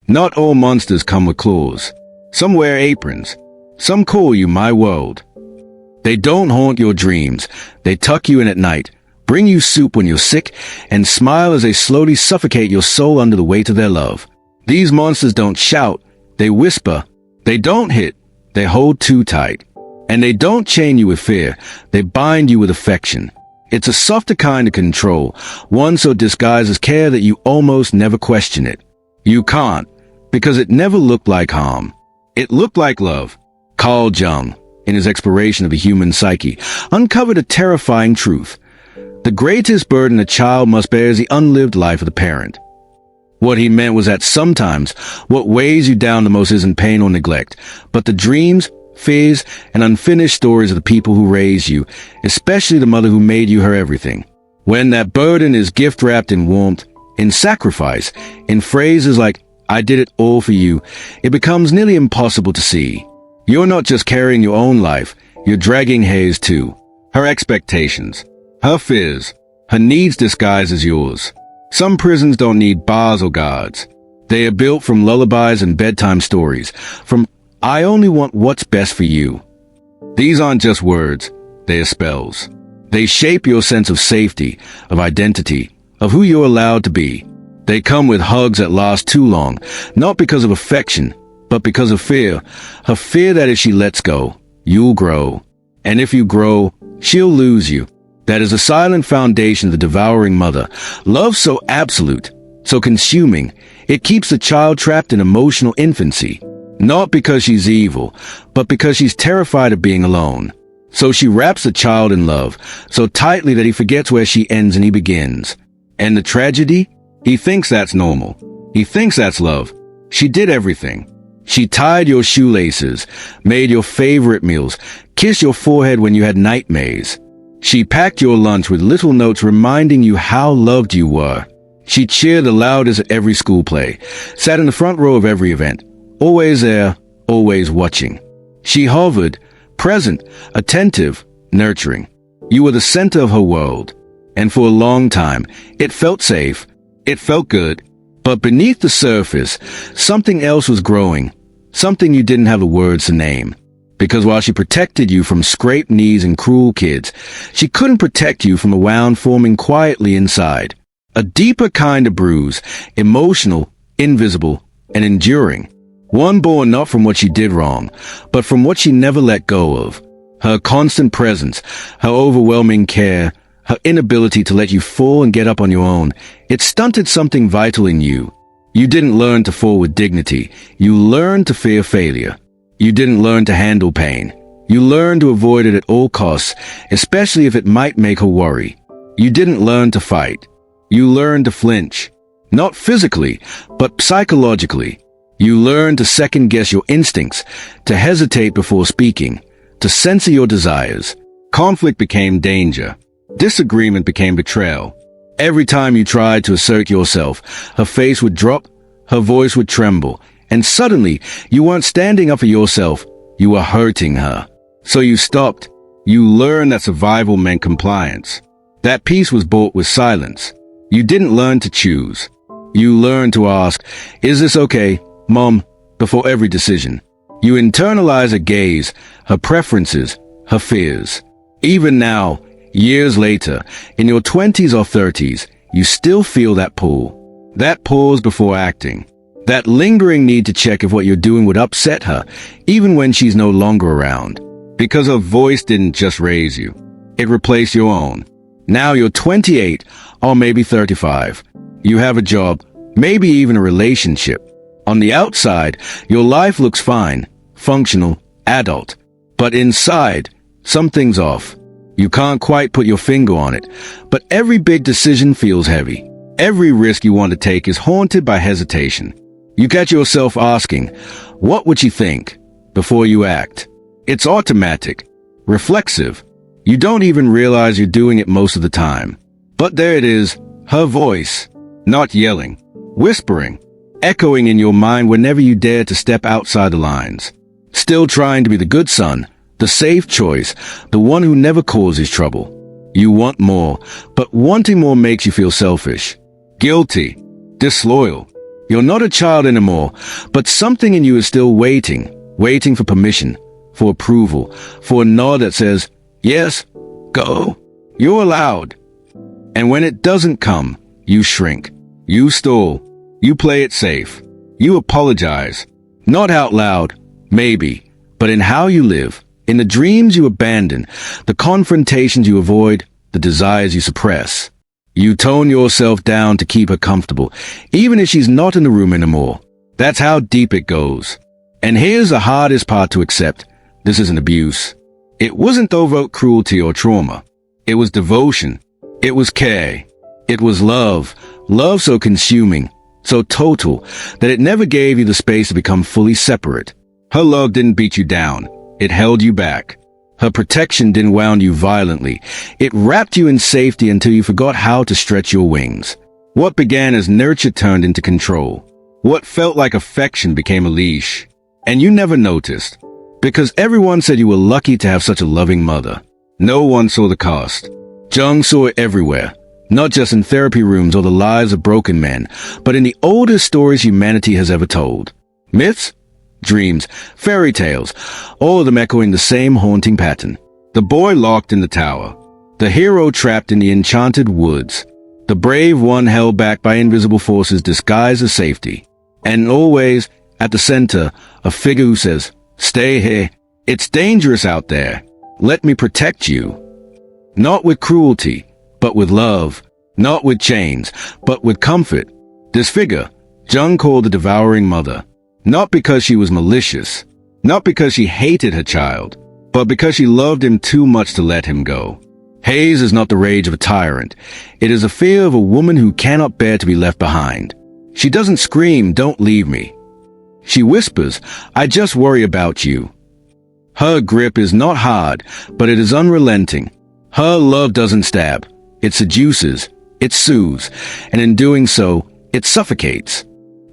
Not all monsters come with claws. Some wear aprons. Some call you my world. They don't haunt your dreams. They tuck you in at night, bring you soup when you're sick, and smile as they slowly suffocate your soul under the weight of their love. These monsters don't shout. They whisper. They don't hit. They hold too tight. And they don't chain you with fear. They bind you with affection. It's a softer kind of control, one so disguised as care that you almost never question it. You can't, because it never looked like harm. It looked like love. Carl Jung, in his exploration of the human psyche, uncovered a terrifying truth. The greatest burden a child must bear is the unlived life of the parent. What he meant was that sometimes what weighs you down the most isn't pain or neglect, but the dreams, fears, and unfinished stories of the people who raised you, especially the mother who made you her everything. When that burden is gift-wrapped in warmth, in sacrifice, in phrases like, "I did it all for you," it becomes nearly impossible to see. You're not just carrying your own life, you're dragging hers too. Her expectations, her fears, her needs disguised as yours. Some prisons don't need bars or guards. They are built from lullabies and bedtime stories, from "I only want what's best for you." These aren't just words, they are spells. They shape your sense of safety, of identity, of who you're allowed to be. They come with hugs that last too long, not because of affection, but because of fear. A fear that if she lets go, you'll grow. And if you grow, she'll lose you. That is the silent foundation of the devouring mother. Love so absolute, so consuming, it keeps the child trapped in emotional infancy. Not because she's evil, but because she's terrified of being alone. So she wraps the child in love, so tightly that he forgets where she ends and he begins. And the tragedy? He thinks that's normal. He thinks that's love. She did everything. She tied your shoelaces, made your favorite meals, kissed your forehead when you had nightmares. She packed your lunch with little notes reminding you how loved you were. She cheered the loudest at every school play, sat in the front row of every event, always there, always watching. She hovered, present, attentive, nurturing. You were the center of her world. And for a long time, it felt safe. It felt good. But beneath the surface, something else was growing. Something you didn't have the words to name. Because while she protected you from scraped knees and cruel kids, she couldn't protect you from a wound forming quietly inside. A deeper kind of bruise, emotional, invisible, and enduring. One born not from what she did wrong, but from what she never let go of. Her constant presence, her overwhelming care, her inability to let you fall and get up on your own. It stunted something vital in you. You didn't learn to fall with dignity. You learned to fear failure. You didn't learn to handle pain. You learned to avoid it at all costs, especially if it might make her worry. You didn't learn to fight. You learned to flinch. Not physically, but psychologically. You learned to second-guess your instincts, to hesitate before speaking, to censor your desires. Conflict became danger. Disagreement became betrayal. Every time you tried to assert yourself, her face would drop, her voice would tremble, and suddenly you weren't standing up for yourself, you were hurting her. So you stopped. You learned that survival meant compliance. That peace was bought with silence. You didn't learn to choose. You learned to ask, "Is this okay, Mom?" before every decision. You internalize her gaze, her preferences, her fears. Even now, years later, in your 20s or 30s, you still feel that pull. That pause before acting. That lingering need to check if what you're doing would upset her, even when she's no longer around. Because her voice didn't just raise you. It replaced your own. Now you're 28, or maybe 35. You have a job, maybe even a relationship. On the outside, your life looks fine, functional, adult. But inside, something's off. You can't quite put your finger on it, but every big decision feels heavy. Every risk you want to take is haunted by hesitation. You catch yourself asking, "What would she think?" before you act. It's automatic, reflexive. You don't even realize you're doing it most of the time. But there it is, her voice, not yelling, whispering, echoing in your mind whenever you dare to step outside the lines. Still trying to be the good son, the safe choice, the one who never causes trouble. You want more, but wanting more makes you feel selfish, guilty, disloyal. You're not a child anymore, but something in you is still waiting for permission, for approval, for a nod that says, yes, go, you're allowed. And when it doesn't come, you shrink, you stall, you play it safe, you apologize. Not out loud, maybe, but in how you live, in the dreams you abandon, the confrontations you avoid, the desires you suppress. You tone yourself down to keep her comfortable, even if she's not in the room anymore. That's how deep it goes. And here's the hardest part to accept. This isn't abuse. It wasn't overt cruelty or trauma. It was devotion. It was care. It was love. Love so consuming, so total, that it never gave you the space to become fully separate. Her love didn't beat you down. It held you back. Her protection didn't wound you violently. It wrapped you in safety until you forgot how to stretch your wings. What began as nurture turned into control. What felt like affection became a leash. And you never noticed. Because everyone said you were lucky to have such a loving mother. No one saw the cost. Jung saw it everywhere. Not just in therapy rooms or the lives of broken men, but in the oldest stories humanity has ever told. Myths? Dreams, fairy tales, all of them echoing the same haunting pattern. The boy locked in the tower, the hero trapped in the enchanted woods, the brave one held back by invisible forces disguised as safety, and always, at the center, a figure who says, stay here, it's dangerous out there, let me protect you. Not with cruelty, but with love, not with chains, but with comfort. This figure, Jung called the Devouring Mother. Not because she was malicious, not because she hated her child, but because she loved him too much to let him go. Hate is not the rage of a tyrant. It is a fear of a woman who cannot bear to be left behind. She doesn't scream, don't leave me. She whispers, I just worry about you. Her grip is not hard, but it is unrelenting. Her love doesn't stab. It seduces, it soothes, and in doing so, it suffocates.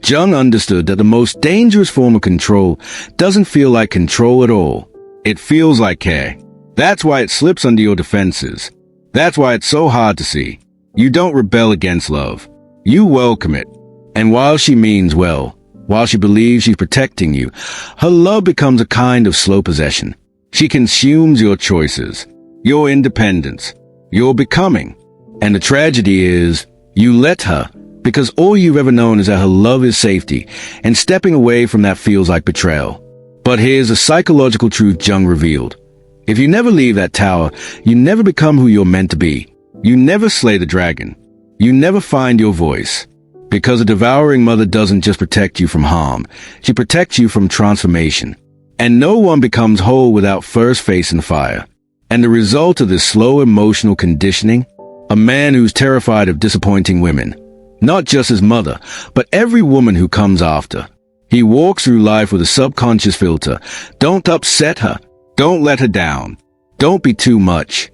Jung understood that the most dangerous form of control doesn't feel like control at all. It feels like care. That's why it slips under your defenses. That's why it's so hard to see. You don't rebel against love. You welcome it. And while she means well, while she believes she's protecting you, her love becomes a kind of slow possession. She consumes your choices, your independence, your becoming. And the tragedy is, you let her, because all you've ever known is that her love is safety, and stepping away from that feels like betrayal. But here's a psychological truth Jung revealed. If you never leave that tower, you never become who you're meant to be. You never slay the dragon. You never find your voice. Because a devouring mother doesn't just protect you from harm, she protects you from transformation. And no one becomes whole without first facing fire. And the result of this slow emotional conditioning? A man who's terrified of disappointing women. Not just his mother, but every woman who comes after. He walks through life with a subconscious filter. Don't upset her. Don't let her down. Don't be too much.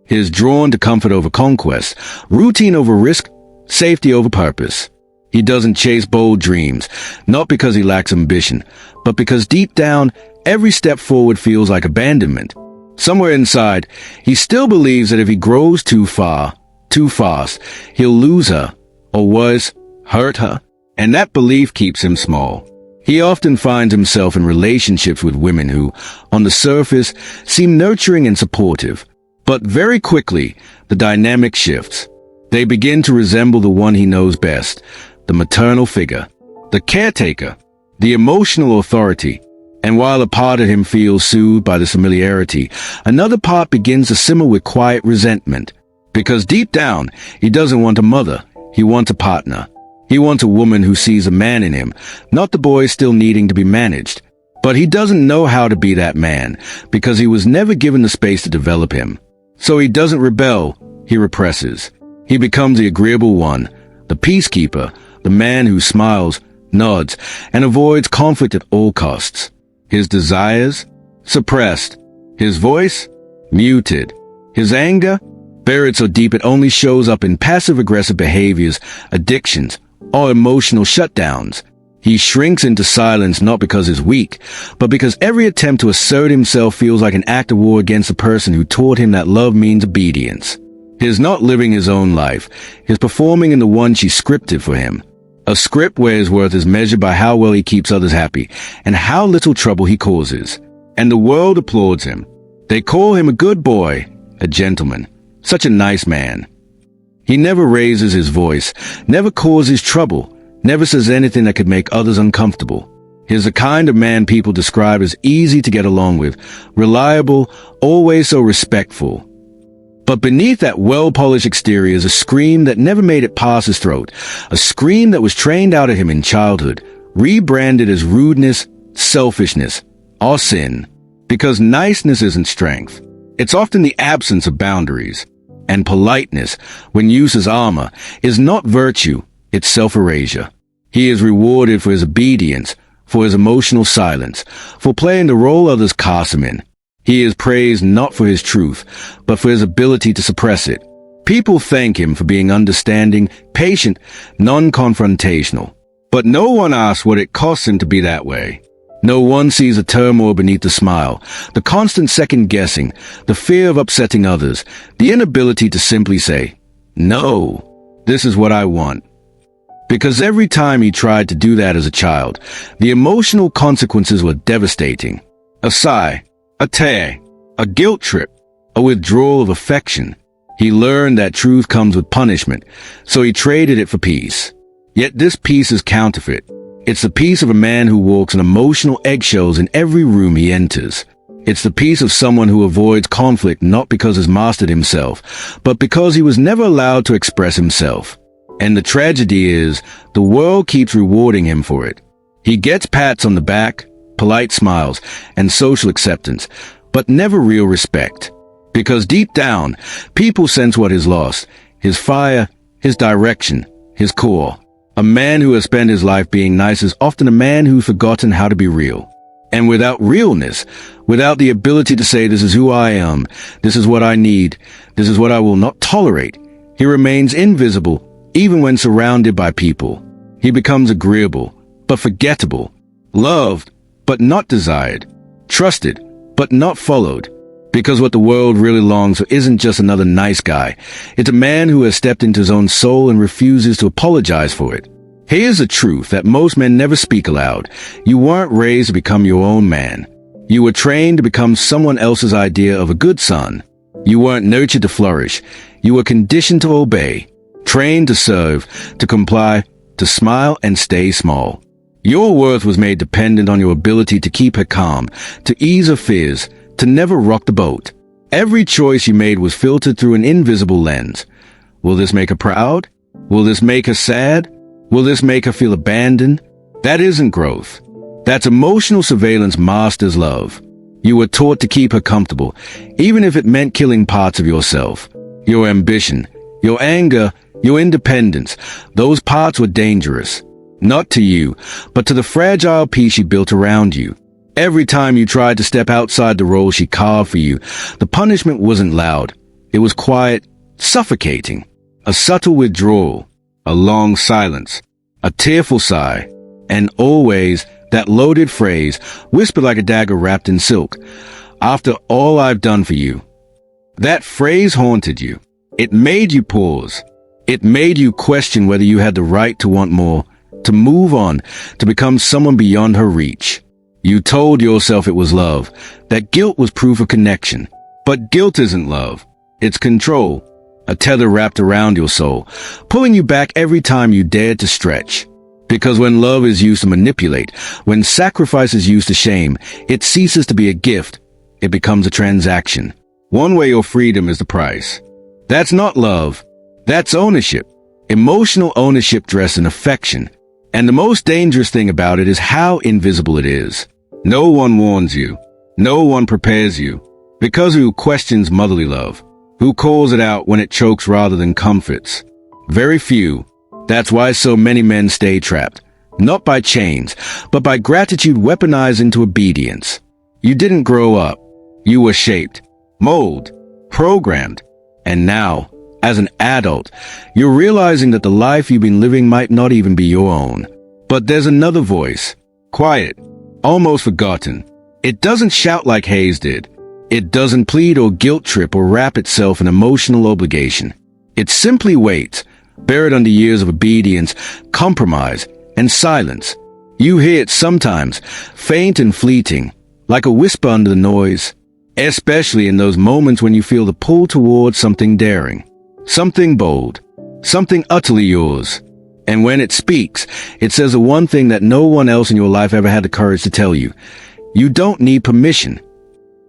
He is drawn to comfort over conquest, routine over risk, safety over purpose. He doesn't chase bold dreams, not because he lacks ambition, but because deep down, every step forward feels like abandonment. Somewhere inside, he still believes that if he grows too far, too fast, he'll lose her. Or worse, hurt her, and that belief keeps him small. He often finds himself in relationships with women who, on the surface, seem nurturing and supportive. But very quickly, the dynamic shifts. They begin to resemble the one he knows best, the maternal figure, the caretaker, the emotional authority. And while a part of him feels soothed by this familiarity, another part begins to simmer with quiet resentment. Because deep down, he doesn't want a mother. He wants a partner. He wants a woman who sees a man in him, not the boy still needing to be managed. But he doesn't know how to be that man, because he was never given the space to develop him. So he doesn't rebel, he represses. He becomes the agreeable one, the peacekeeper, the man who smiles, nods, and avoids conflict at all costs. His desires? Suppressed. His voice? Muted. His anger? Buried so deep it only shows up in passive-aggressive behaviors, addictions, or emotional shutdowns. He shrinks into silence not because he's weak, but because every attempt to assert himself feels like an act of war against the person who taught him that love means obedience. He is not living his own life. He is performing in the one she scripted for him. A script where his worth is measured by how well he keeps others happy and how little trouble he causes. And the world applauds him. They call him a good boy, a gentleman, such a nice man. He never raises his voice, never causes trouble, never says anything that could make others uncomfortable. He is the kind of man people describe as easy to get along with, reliable, always so respectful. But beneath that well-polished exterior is a scream that never made it past his throat, a scream that was trained out of him in childhood, rebranded as rudeness, selfishness, or sin. Because niceness isn't strength. It's often the absence of boundaries. And politeness, when used as armor, is not virtue, it's self-erasure. He is rewarded for his obedience, for his emotional silence, for playing the role others cast him in. He is praised not for his truth, but for his ability to suppress it. People thank him for being understanding, patient, non-confrontational. But no one asks what it costs him to be that way. No one sees the turmoil beneath the smile, the constant second-guessing, the fear of upsetting others, the inability to simply say, "No, this is what I want." Because every time he tried to do that as a child, the emotional consequences were devastating. A sigh, a tear, a guilt trip, a withdrawal of affection. He learned that truth comes with punishment, so he traded it for peace. Yet this peace is counterfeit. It's the peace of a man who walks on emotional eggshells in every room he enters. It's the peace of someone who avoids conflict not because he's mastered himself, but because he was never allowed to express himself. And the tragedy is, the world keeps rewarding him for it. He gets pats on the back, polite smiles, and social acceptance, but never real respect. Because deep down, people sense what he's lost: his fire, his direction, his core. A man who has spent his life being nice is often a man who's forgotten how to be real. And without realness, without the ability to say, "This is who I am, this is what I need, this is what I will not tolerate," he remains invisible even when surrounded by people. He becomes agreeable, but forgettable, loved, but not desired, trusted, but not followed. Because what the world really longs for isn't just another nice guy. It's a man who has stepped into his own soul and refuses to apologize for it. Here's the truth that most men never speak aloud. You weren't raised to become your own man. You were trained to become someone else's idea of a good son. You weren't nurtured to flourish. You were conditioned to obey, trained to serve, to comply, to smile and stay small. Your worth was made dependent on your ability to keep her calm, to ease her fears, to never rock the boat. Every choice you made was filtered through an invisible lens. Will this make her proud? Will this make her sad? Will this make her feel abandoned? That isn't growth. That's emotional surveillance masked as love. You were taught to keep her comfortable, even if it meant killing parts of yourself. Your ambition, your anger, your independence, those parts were dangerous. Not to you, but to the fragile piece you built around you. Every time you tried to step outside the role she carved for you, the punishment wasn't loud. It was quiet, suffocating. A subtle withdrawal, a long silence, a tearful sigh, and always that loaded phrase, whispered like a dagger wrapped in silk, "After all I've done for you." That phrase haunted you. It made you pause. It made you question whether you had the right to want more, to move on, to become someone beyond her reach. You told yourself it was love, that guilt was proof of connection. But guilt isn't love. It's control, a tether wrapped around your soul, pulling you back every time you dared to stretch. Because when love is used to manipulate, when sacrifice is used to shame, it ceases to be a gift. It becomes a transaction. One way your freedom is the price. That's not love. That's ownership. Emotional ownership dressed in affection. And the most dangerous thing about it is how invisible it is. No one warns you. No one prepares you. Because who questions motherly love? Who calls it out when it chokes rather than comforts? Very few. That's why so many men stay trapped. Not by chains, but by gratitude weaponized into obedience. You didn't grow up. You were shaped, molded, programmed. And now, as an adult, you're realizing that the life you've been living might not even be your own. But there's another voice. Quiet. Almost forgotten. It doesn't shout like Hayes did. It doesn't plead or guilt trip or wrap itself in emotional obligation. It simply waits, buried under years of obedience, compromise, and silence. You hear it sometimes, faint and fleeting, like a whisper under the noise, especially in those moments when you feel the pull towards something daring, something bold, something utterly yours. And when it speaks, it says the one thing that no one else in your life ever had the courage to tell you. You don't need permission.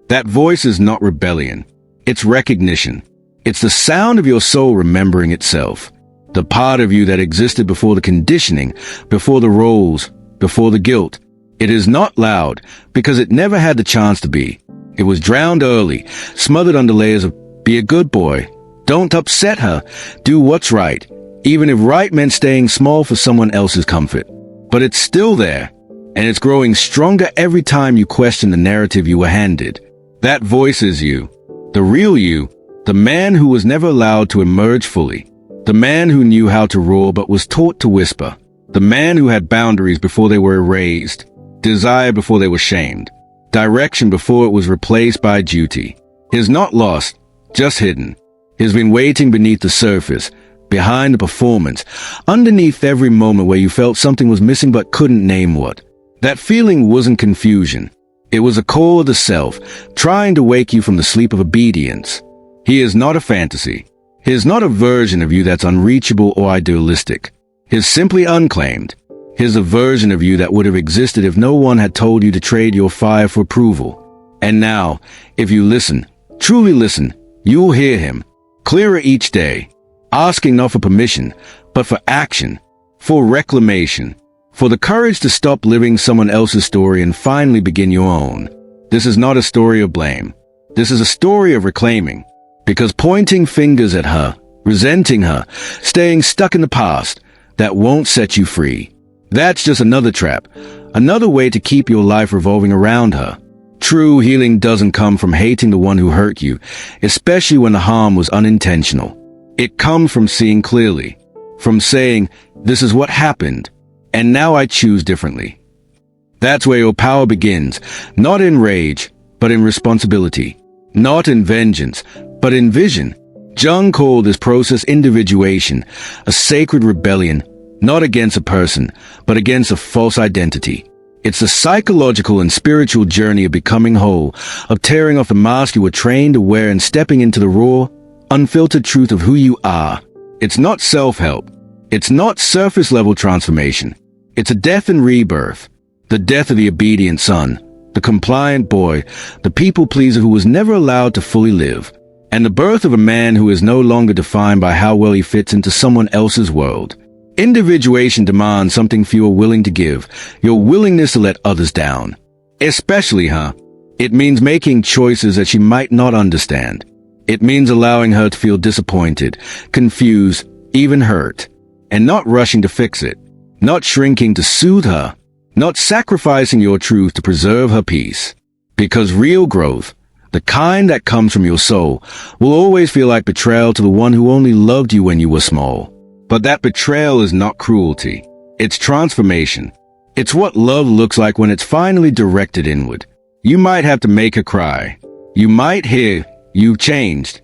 That voice is not rebellion. It's recognition. It's the sound of your soul remembering itself. The part of you that existed before the conditioning, before the roles, before the guilt. It is not loud because it never had the chance to be. It was drowned early, smothered under layers of be a good boy, don't upset her, do what's right, even if right meant staying small for someone else's comfort. But it's still there, and it's growing stronger every time you question the narrative you were handed. That voice is you, the real you, the man who was never allowed to emerge fully, the man who knew how to roar but was taught to whisper, the man who had boundaries before they were erased, desire before they were shamed, direction before it was replaced by duty. He's not lost, just hidden. He's been waiting beneath the surface, behind the performance, underneath every moment where you felt something was missing but couldn't name what. That feeling wasn't confusion. It was a call of the self, trying to wake you from the sleep of obedience. He is not a fantasy. He is not a version of you that's unreachable or idealistic. He is simply unclaimed. He is a version of you that would have existed if no one had told you to trade your fire for approval. And now, if you listen, truly listen, you will hear him, clearer each day, asking not for permission, but for action, for reclamation, for the courage to stop living someone else's story and finally begin your own. This is not a story of blame. This is a story of reclaiming, because pointing fingers at her, resenting her, staying stuck in the past, that won't set you free. That's just another trap, another way to keep your life revolving around her. True healing doesn't come from hating the one who hurt you, especially when the harm was unintentional. It comes from seeing clearly, from saying, this is what happened, and now I choose differently. That's where your power begins, not in rage, but in responsibility, not in vengeance, but in vision. Jung called this process individuation, a sacred rebellion, not against a person, but against a false identity. It's the psychological and spiritual journey of becoming whole, of tearing off the mask you were trained to wear and stepping into the raw, unfiltered truth of who you are. It's not self-help. It's not surface-level transformation. It's a death and rebirth. The death of the obedient son, the compliant boy, the people-pleaser who was never allowed to fully live, and the birth of a man who is no longer defined by how well he fits into someone else's world. Individuation demands something few are willing to give, your willingness to let others down. Especially her. It means making choices that she might not understand. It means allowing her to feel disappointed, confused, even hurt, and not rushing to fix it, not shrinking to soothe her, not sacrificing your truth to preserve her peace. Because real growth, the kind that comes from your soul, will always feel like betrayal to the one who only loved you when you were small. But that betrayal is not cruelty. It's transformation. It's what love looks like when it's finally directed inward. You might have to make her cry. You might hear, you've changed.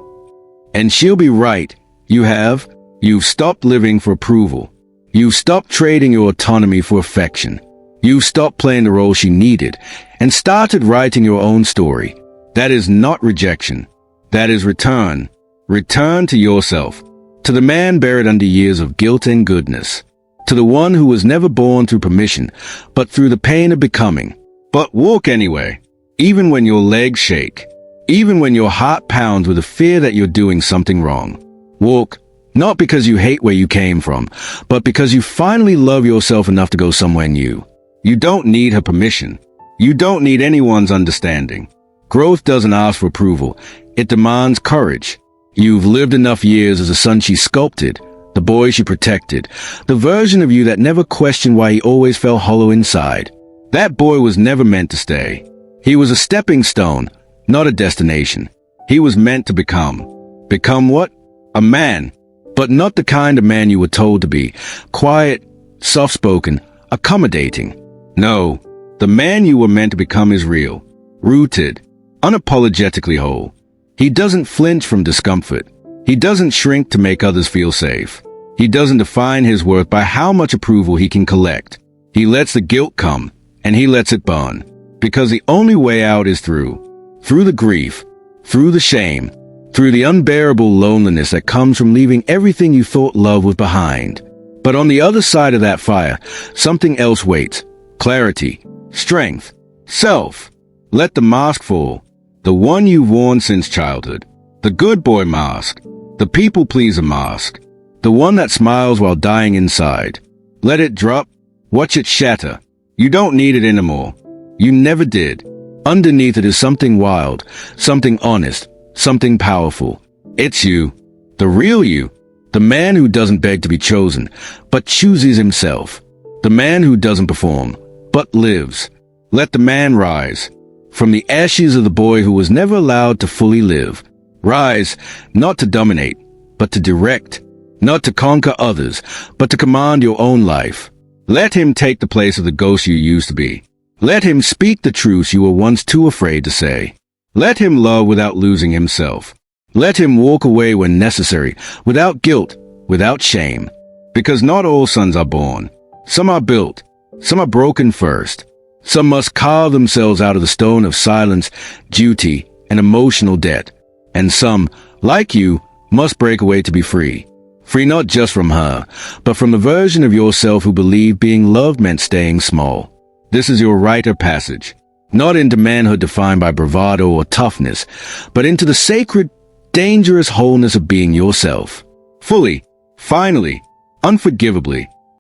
And she'll be right. You have. You've stopped living for approval. You've stopped trading your autonomy for affection. You've stopped playing the role she needed and started writing your own story. That is not rejection. That is return. Return to yourself. To the man buried under years of guilt and goodness. To the one who was never born through permission, but through the pain of becoming. But walk anyway, even when your legs shake, even when your heart pounds with the fear that you're doing something wrong. Walk, not because you hate where you came from, but because you finally love yourself enough to go somewhere new. You don't need her permission. You don't need anyone's understanding. Growth doesn't ask for approval. It demands courage. You've lived enough years as the son she sculpted, the boy she protected, the version of you that never questioned why he always felt hollow inside. That boy was never meant to stay. He was a stepping stone, not a destination. He was meant to become. Become what? A man. But not the kind of man you were told to be. Quiet, soft-spoken, accommodating. No, the man you were meant to become is real, rooted, unapologetically whole. He doesn't flinch from discomfort. He doesn't shrink to make others feel safe. He doesn't define his worth by how much approval he can collect. He lets the guilt come, and he lets it burn. Because the only way out is through the grief, through the shame, through the unbearable loneliness that comes from leaving everything you thought love was behind. But on the other side of that fire, something else waits. Clarity, strength, self. Let the mask fall. The one you've worn since childhood. The good boy mask. The people pleaser mask. The one that smiles while dying inside. Let it drop. Watch it shatter. You don't need it anymore. You never did. Underneath it is something wild, something honest, something powerful. It's you. The real you. The man who doesn't beg to be chosen, but chooses himself. The man who doesn't perform, but lives. Let the man rise. From the ashes of the boy who was never allowed to fully live. Rise, not to dominate, but to direct. Not to conquer others, but to command your own life. Let him take the place of the ghost you used to be. Let him speak the truths you were once too afraid to say. Let him love without losing himself. Let him walk away when necessary, without guilt, without shame. Because not all sons are born. Some are built. Some are broken first. Some must carve themselves out of the stone of silence, duty, and emotional debt. And some, like you, must break away to be free. Free not just from her, but from the version of yourself who believed being loved meant staying small. This is your rite of passage. Not into manhood defined by bravado or toughness, but into the sacred, dangerous wholeness of being yourself. Fully, finally, unforgivably,